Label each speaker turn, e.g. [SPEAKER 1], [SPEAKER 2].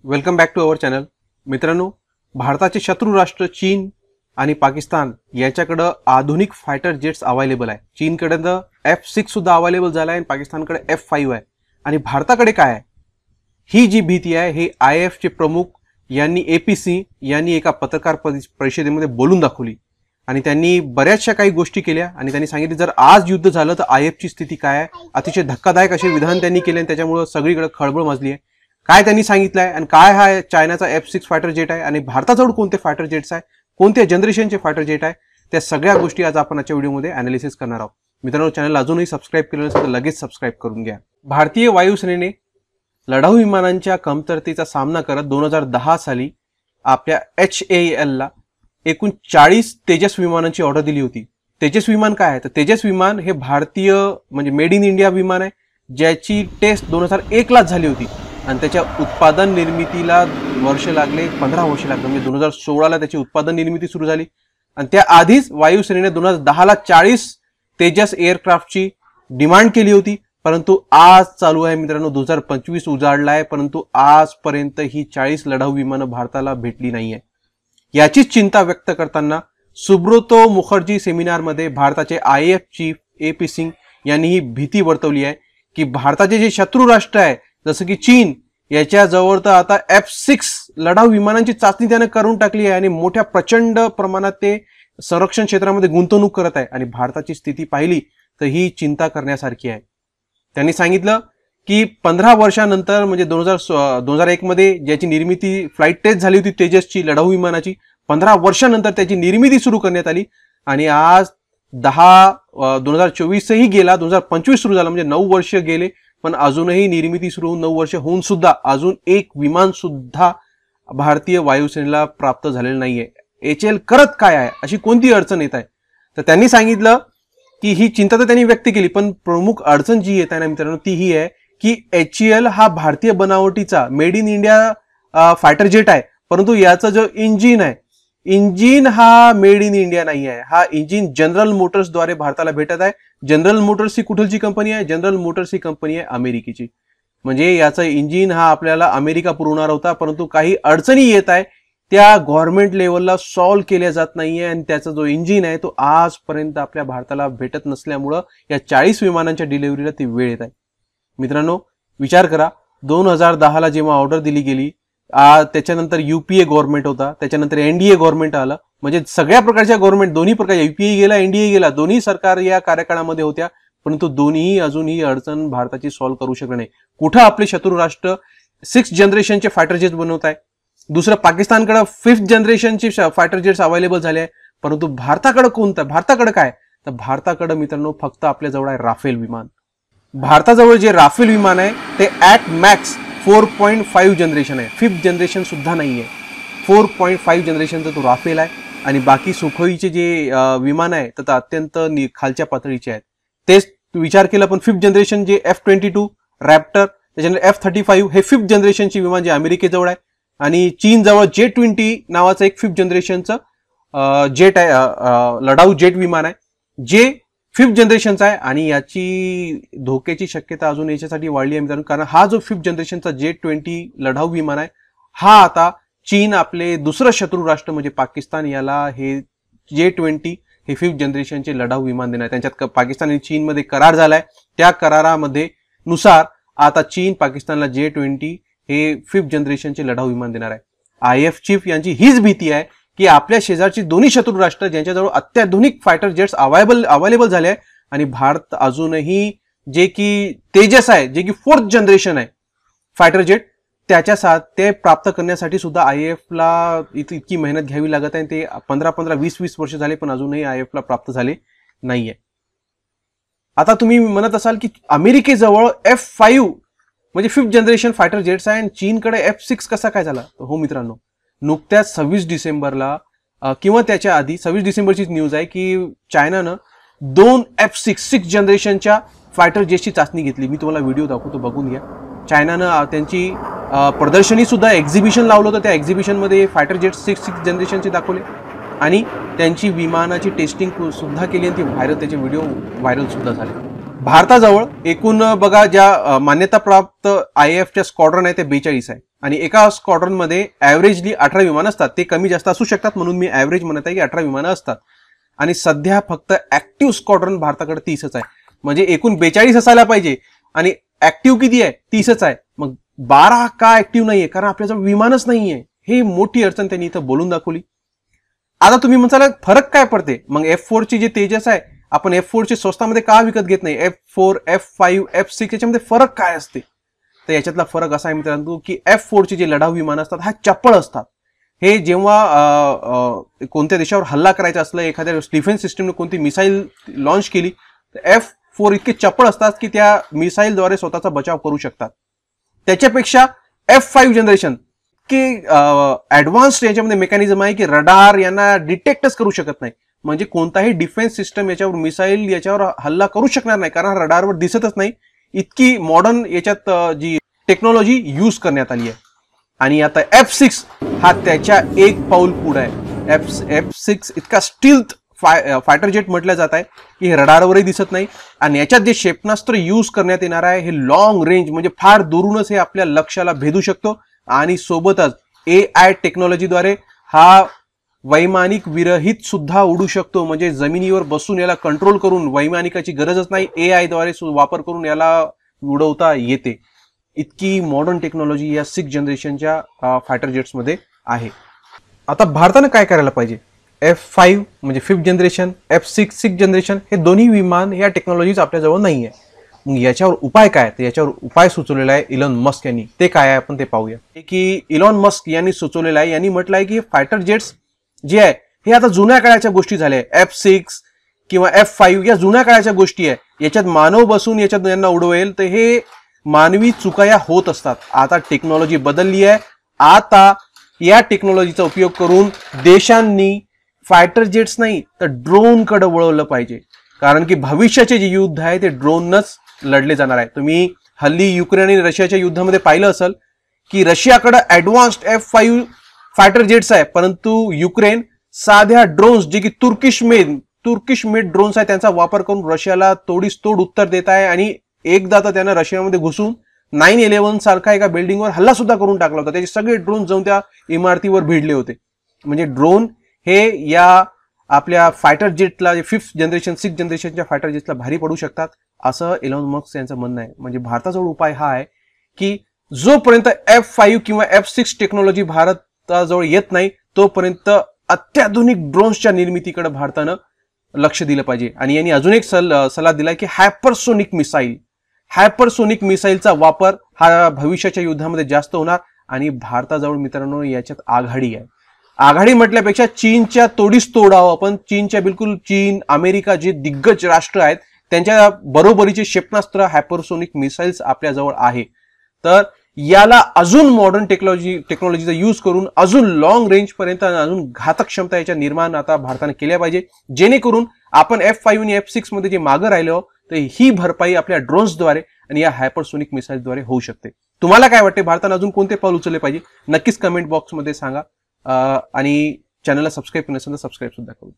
[SPEAKER 1] Welcome back to our channel. मित्रांनो, भारताचे शत्रू राष्ट्र चीन आणि पाकिस्तान याच्याकडे आधुनिक फायटर जेट्स अवेलेबल आहे. चीनकडे F6 सुद्धा अवेलेबल झाला आहे आणि पाकिस्तानकडे F5 आहे. आणि भारताकडे काय आहे ही जी भीती आहे हे IF चे प्रमुख यांनी APC यांनी एका पत्रकार परिषदेमध्ये बोलून दाखवली आणि त्यांनी बऱ्याचशा काही गोष्टी केल्या आणि त्यांनी सांगितले जर आज युद्ध झालं तर IF ची स्थिती काय आहे. अतिशय धक्कादायक असे विधान त्यांनी केले आणि त्याच्यामुळे सगळीकडे खळबळ माजली आहे. काय त्यांनी सांगितलं आहे आणि काय हा चायनाचा F6 फायटर जेट आहे आणि भारताजवळ कोणते फायटर जेट्स आहे, कोणत्या जनरेशनचे फायटर जेट आहे, त्या सगळ्या गोष्टी आज आपण आजच्या व्हिडिओमध्ये अनालिसिस करणार आहोत. मित्रांनो, चॅनल अजूनही सबस्क्राईब केलं नसेल तर लगेच सबस्क्राईब करून घ्या. भारतीय वायुसेनेने लढाऊ विमानांच्या कमतरतेचा सामना करत 2010 साली आपल्या HAL ला एकूण 40 तेजस विमानांची ऑर्डर दिली होती. तेजस विमान काय आहे तर तेजस विमान हे भारतीय म्हणजे मेड इन इंडिया विमान आहे, ज्याची टेस्ट 2001 लाच झाली होती आणि त्याच्या उत्पादन निर्मितीला वर्ष लागले, 15 वर्ष लागले. म्हणजे 2016 ला त्याची उत्पादन निर्मिती सुरू झाली आणि त्या आधीच वायुसेनेने 2010 ला 40 तेजस एअरक्राफ्टची डिमांड केली होती. परंतु आज चालू आहे मित्रांनो, 2025 उजाडला आहे, परंतु आजपर्यंत ही 40 लढाऊ विमानं भारताला भेटली नाहीये. याचीच चिंता व्यक्त करताना सुब्रतो मुखर्जी सेमिनारमध्ये भारताचे IF चीफ AP सिंग यांनी ही भीती वर्तवली आहे की भारताचे जे शत्रू राष्ट्र आहे जसं की चीन याच्याजवळ तर आता F6 लढाऊ विमानांची चाचणी त्याने करून टाकली आहे आणि मोठ्या प्रचंड प्रमाणात ते संरक्षण क्षेत्रामध्ये गुंतवणूक करत आहे आणि भारताची स्थिती पाहिली तर ही चिंता करण्यासारखी आहे. त्यांनी सांगितलं की 15 वर्षानंतर म्हणजे 2001 मध्ये ज्याची निर्मिती फ्लाईट टेस्ट झाली होती तेजसची लढाऊ विमानाची, 15 वर्षानंतर त्याची निर्मिती सुरू करण्यात आली आणि आज 2024 ही गेला, 2025 सुरू झाला म्हणजे 9 वर्ष गेले, पण अजूनही निर्मिती सुरू होऊन 9 वर्ष होऊन सुद्धा अजून एक विमान सुद्धा भारतीय वायुसेनेला प्राप्त झालेलं नाहीये. HAL करत काय आहे, अशी कोणती अडचण येत आहे तर त्यांनी सांगितलं की ही चिंता तर त्यांनी व्यक्त केली, पण प्रमुख अडचण जी येत आहे ना मित्रांनो ती ही आहे की HAL हा भारतीय बनावटीचा made in India fighter jet आहे, परंतु याचा जो इंजिन आहे इंजिन हा मेड इन इंडिया नाही आहे. हा इंजिन जनरल मोटर्स द्वारे भारताला भेटत आहे. जनरल मोटर्स ही कुठलची कंपनी आहे? जनरल मोटर्स ही कंपनी आहे अमेरिकेची. म्हणजे याचं इंजिन हा आपल्याला अमेरिका पुरवणार होता, परंतु काही अडचणी येत आहे त्या गव्हर्नमेंट लेवलला सॉल्व्ह केल्या जात नाहीये आणि त्याचा जो इंजिन आहे तो आजपर्यंत आपल्या भारताला भेटत नसल्यामुळं या 40 विमानांच्या डिलिव्हरीला ती वेळ येत आहे. मित्रांनो, विचार करा, 2010 ला जेव्हा ऑर्डर दिली गेली त्याच्यानंतर UPA गव्हर्नमेंट होता, त्याच्यानंतर NDA गव्हर्नमेंट आलं, म्हणजे सगळ्या प्रकारच्या गव्हर्नमेंट दोन्ही प्रकार UPA गेला NDA गेला, दोन्ही सरकार या कार्यकाळामध्ये होत्या, परंतु दोन्ही अजूनही अडचण भारताची सॉल्व्ह करू शकले नाही. कुठं आपले शत्रू राष्ट्र 6th जनरेशनचे फायटर जेट्स बनवत आहे, दुसरं पाकिस्तानकडे 5th जनरेशनचे फायटर जेट्स अवेलेबल झाले आहे, परंतु भारताकडे कोणतं? भारताकडे काय तर भारताकडे मित्रांनो फक्त आपल्या जवळ आहे राफेल विमान. भारताजवळ जे राफेल विमान आहे ते ॲट मॅक्स 4.5 जनरेशन आहे, 5th जनरेशन सुद्धा नाहीये. 4.5 जनरेशनचा तो राफेल आहे आणि बाकी सुखोईचे जे विमान आहे तर अत्यंत खालच्या पातळीचे आहेत. तेच विचार केला पण 5th जनरेशन जे F-22 रॅप्टर, त्याच्यानंतर F-35 हे 5th जनरेशनचे विमान जे अमेरिकेजवळ आहे आणि चीन जवळ J-20 नावाचं एक 5th जनरेशनचं जेट आहे, लढाऊ जेट विमान आहे जे 5th जनरेशनचा आहे आणि याची धोक्याची शक्यता अजून याच्यासाठी वाढली आहे मित्रांनो, कारण हा जो 5th जनरेशनचा J-20 लढाऊ विमान आहे हा आता चीन आपले दुसरं शत्रू राष्ट्र म्हणजे पाकिस्तान याला हे J-20 हे 5th जनरेशनचे लढाऊ विमान देणार. त्यांच्यात पाकिस्तान आणि चीनमध्ये करार झालाय, त्या करारामध्ये नुसार आता चीन पाकिस्तानला J-20 हे 5th जनरेशनचे लढाऊ विमान देणार आहे. IF चीफ यांची हीच भीती आहे की आपल्या शेजारची दोन्ही शत्रू राष्ट्र ज्यांच्याजवळ अत्याधुनिक फायटर जेट्स अवेलेबल झाले आहे आणि भारत अजूनही जे की तेजस आहे, जे की 4th जनरेशन आहे फायटर जेट, ते प्राप्त करण्यासाठी सुद्धा IF ला इतकी मेहनत घ्यावी लागत आहे. ते 15-20 वर्ष झाले पण अजूनही IF ला प्राप्त झाले नाहीये. आता तुम्ही म्हणत असाल की अमेरिकेजवळ F5 म्हणजे 5th जनरेशन फायटर जेट्स आहे आणि चीनकडे F6 कसा काय झाला? हो मित्रांनो, नुकत्याच 26 डिसेंबरला किंवा त्याच्या आधी 26 डिसेंबरची न्यूज आहे की चायनानं 2 F6 जनरेशनच्या फायटर जेट्सची चाचणी घेतली. मी तुम्हाला व्हिडिओ दाखवतो, बघून घ्या. चायनानं त्यांची प्रदर्शनी सुद्धा एक्झिबिशन लावलं होतं, त्या एक्झिबिशनमध्ये फायटर जेट 6 जनरेशनचे दाखवले आणि त्यांची विमानाची टेस्टिंग सुद्धा केली आणि त्याचे व्हिडिओ व्हायरल सुद्धा झाले. भारताजवळ एकूण बघा ज्या मान्यताप्राप्त IAFच्या स्क्वॉड्रन आहे ते 42 आहे आणि एका स्क्वॉड्रन मध्ये ऍव्हरेजली 18 विमानं असतात. ते कमी जास्त असू शकतात म्हणून मी ऍव्हरेज म्हणत आहे की 18 विमानं असतात आणि सध्या फक्त ऍक्टिव्ह स्क्वॉड्रन भारताकडे 30च आहे. म्हणजे एकूण 42 असायला पाहिजे आणि ऍक्टिव्ह किती आहे? 30च आहे. मग 12 का ऍक्टिव्ह नाहीये? कारण आपल्याजवळ विमानच नाहीये. हे मोठी अडचण त्यांनी इथं बोलून दाखवली. आता तुम्ही म्हणाल फरक काय पडते? मग F4 ची जे तेजस आहे आपण F4 चे स्वस्तामध्ये का विकत घेत नाही? F4, F5, F6 याच्यामध्ये फरक काय असते? तर याच्यातला फरक असा आहे मित्रांनो की F4 चे जे लढाऊ विमान असतात हा चप्पळ असतात. हे जेव्हा कोणत्या देशावर हल्ला करायचा असला, एखाद्या डिफेन्स सिस्टमने कोणती मिसाईल लॉन्च केली तर F4 इतके चप्पळ असतात की त्या मिसाईलद्वारे स्वतःचा बचाव करू शकतात. त्याच्यापेक्षा F5 जनरेशन की ऍडव्हान्स याच्यामध्ये मेकॅनिझम आहे की रडार यांना डिटेक्टच करू शकत नाही. म्हणजे कोणताही डिफेन्स सिस्टम याच्यावर मिसाईल याच्यावर हल्ला करू शकणार नाही कारण रडारवर दिसतच नाही. इतकी मॉडर्न याच्यात जी टेक्नॉलॉजी यूज करण्यात आली आहे. आणि आता F6 हा त्याच्या एक पाऊल पुढे आहे. F6 इतका स्टील्थ फायटर जेट म्हटलं जात आहे की हे रडारवरही दिसत नाही आणि याच्यात जे क्षेपणास्त्र यूज करण्यात येणार आहे हे लॉंग रेंज म्हणजे फार दुरूनच हे आपल्या लक्ष्याला भेदू शकतो आणि सोबतच AI टेक्नॉलॉजीद्वारे हा वैमानिक विरहित सुद्धा उडू शकतो. म्हणजे जमिनीवर बसून याला कंट्रोल करून वैमानिकाची गरजच नाही, AI द्वारे वापर करून याला उडवता येते. इतकी मॉडर्न टेक्नॉलॉजी या 6 जनरेशनच्या फायटर जेट्स मध्ये आहे. आता भारतानं काय करायला पाहिजे? F5 म्हणजे 5th generation, F6 6th generation हे दोन्ही विमान या टेक्नॉलॉजीज आपल्याजवळ नाही आहे. मग याच्यावर उपाय काय? तर याच्यावर उपाय सुचवलेला आहे इलॉन मस्क यांनी. ते काय आहे आपण ते पाहूया. की इलॉन मस्क यांनी सुचवलेलं आहे. यांनी म्हटलं आहे की फायटर जेट्स जे आहे हे आता जुन्या काळाच्या गोष्टी झाल्या. F6 किंवा F5 या जुन्या काळाच्या गोष्टी आहे. याच्यात मानव बसून याच्यात यांना उडवेल तर हे मानवी चुका होत असतात. आता टेक्नॉलॉजी बदलली आहे. आता या टेक्नॉलॉजीचा उपयोग करून देशांनी फायटर जेट्स नाही तर ड्रोन कडे वळवलं पाहिजे. कारण की भविष्याचे जे युद्ध आहे ते ड्रोनच लढले जाणार आहे. तुम्ही हल्ली युक्रेन आणि रशियाच्या युद्धामध्ये पाहिलं असेल की रशियाकडे ऍडव्हान्स्ड F5 फायटर जेट्स आहे परंतु युक्रेन साध्या ड्रोन्स जे की तुर्किश मेड ड्रोन्स आहे त्यांचा वापर करून रशियाला तोडीस तोड उत्तर देत आहे. आणि एकदा तर त्यानं रशियामध्ये घुसून 9/11 सारखा एका बिल्डिंगवर हल्ला सुद्धा करून टाकला होता. त्याचे सगळे ड्रोन जाऊन त्या इमारतीवर भिडले होते. म्हणजे ड्रोन हे या आपल्या फायटर जेटला 5th जनरेशन 6th जनरेशनच्या फायटर जेटला भारी पडू शकतात असं इलॉन मस्क यांचं म्हणणं आहे. म्हणजे भारताजवळ उपाय हा आहे की जोपर्यंत F5 किंवा F6 टेक्नॉलॉजी भारताजवळ येत नाही तोपर्यंत अत्याधुनिक ड्रोन्सच्या निर्मितीकडे भारतानं लक्ष दिलं पाहिजे. आणि यांनी अजून एक सल्ला दिलाय की हायपरसोनिक मिसाईलचा वापर हा भविष्याच्या युद्धामध्ये जास्त होणार आणि भारताजवळ मित्रांनो याच्यात आघाडी आहे. आघाडी म्हटल्यापेक्षा चीनच्या तोडीस तोडावं आपण. चीन, अमेरिका जे दिग्गज राष्ट्र आहेत त्यांच्या बरोबरीचे क्षेपणास्त्र हायपरसोनिक मिसाईल्स आपल्याजवळ आहे. तर याला अजून मॉडर्न टेक्नॉलॉजीचा यूज करून अजून लॉंग रेंज पर्यंत अजून घातक क्षमता याच्या निर्माण आता भारताने केल्या पाहिजे. जेणेकरून आपण F5 आणि F6 मध्ये जे मागे राहिलो तर ही भरपाई आपल्या ड्रोन्सद्वारे आणि या हायपरसोनिक मिसाईल्सद्वारे होऊ शकते. तुम्हाला काय वाटते? भारताने अजून कोणते पाऊल उचलले पाहिजे? नक्कीच कमेंट बॉक्समध्ये सांगा. आणि चॅनलला सबस्क्राईब नसेल तर सबस्क्राईब सुद्धा करू.